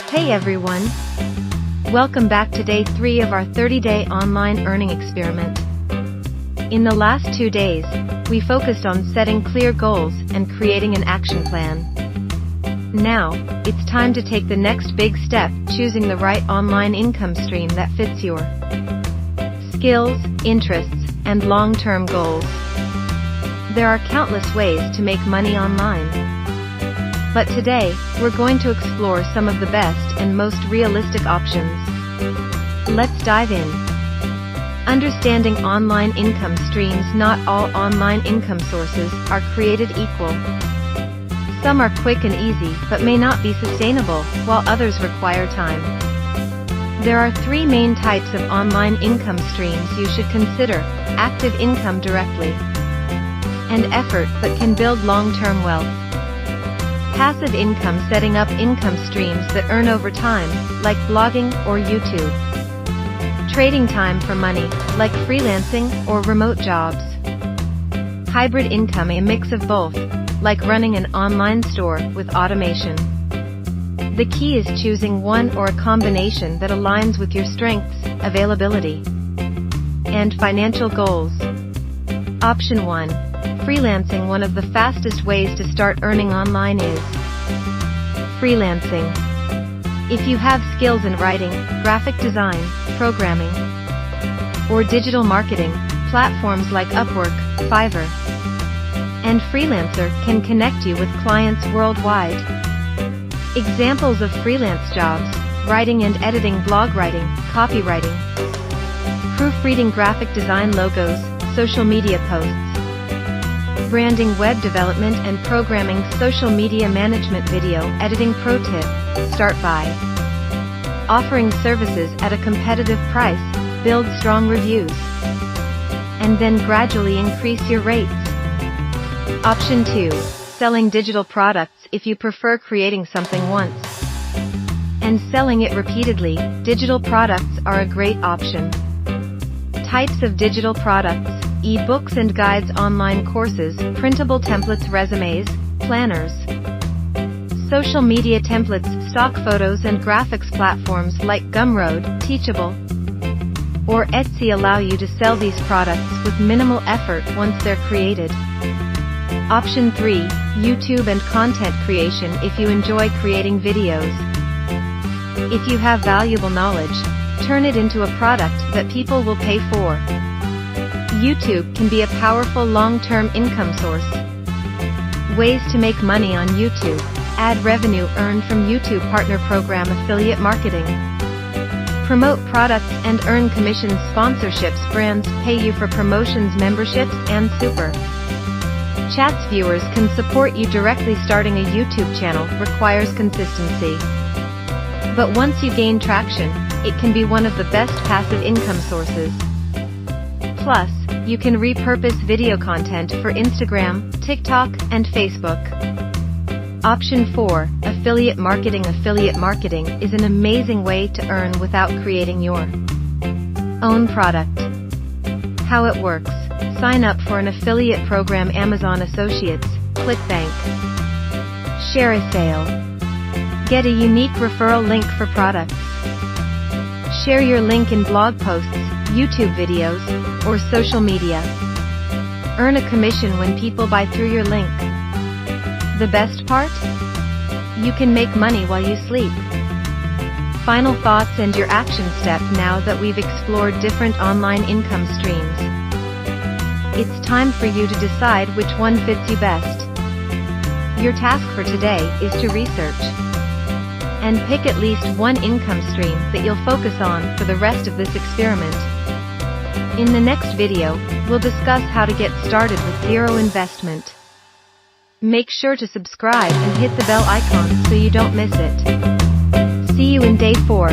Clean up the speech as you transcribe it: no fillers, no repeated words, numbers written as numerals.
Hey everyone! Welcome back to day 3 of our 30-day online earning experiment. In the last 2 days, we focused on setting clear goals and creating an action plan. Now, it's time to take the next big step, choosing the right online income stream that fits your skills, interests, and long-term goals. There are countless ways to make money online. But today, we're going to explore some of the best and most realistic options. Let's dive in. Understanding online income streams. Not all online income sources are created equal. Some are quick and easy, but may not be sustainable, while others require time. There are 3 main types of online income streams you should consider: active income directly, and effort but can build long-term wealth. Passive income, setting up income streams that earn over time, like blogging or YouTube. Trading time for money, like freelancing or remote jobs. Hybrid income, a mix of both, like running an online store with automation. The key is choosing one or a combination that aligns with your strengths, availability, and financial goals. Option 1. Freelancing. One of the fastest ways to start earning online is freelancing. If you have skills in writing, graphic design, programming, or digital marketing, platforms like Upwork, Fiverr, and Freelancer can connect you with clients worldwide. Examples of freelance jobs: writing and editing, blog writing, copywriting, proofreading, graphic design, logos, social media posts, branding, web development and programming, social media management, video editing. Pro tip: start by offering services at a competitive price, build strong reviews, and then gradually increase your rates. Option 2. Selling digital products. If you prefer creating something once and selling it repeatedly, digital products are a great option. Types of digital products: e-books and guides, online courses, printable templates, resumes, planners, social media templates, stock photos and graphics. Platforms like Gumroad, Teachable, or Etsy allow you to sell these products with minimal effort once they're created. Option 3. YouTube and content creation. If you enjoy creating videos, if you have valuable knowledge, turn it into a product that people will pay for. YouTube can be a powerful long-term income source. Ways to make money on YouTube: ad revenue earned from YouTube Partner Program, affiliate marketing, promote products and earn commissions, sponsorships, brands pay you for promotions, memberships, and super chats. Viewers can support you directly. Starting a YouTube channel requires consistency, but once you gain traction, it can be one of the best passive income sources. Plus, you can repurpose video content for Instagram, TikTok, and Facebook. Option 4. Affiliate marketing. Affiliate marketing is an amazing way to earn without creating your own product. How it works: sign up for an affiliate program, Amazon Associates, ClickBank. Share a sale. Get a unique referral link for products. Share your link in blog posts, YouTube videos, or social media. Earn a commission when people buy through your link. The best part? You can make money while you sleep. Final thoughts and your action step. Now that we've explored different online income streams, it's time for you to decide which one fits you best. Your task for today is to research and pick at least one income stream that you'll focus on for the rest of this experiment. In the next video, we'll discuss how to get started with zero investment. Make sure to subscribe and hit the bell icon so you don't miss it. See you in day 4.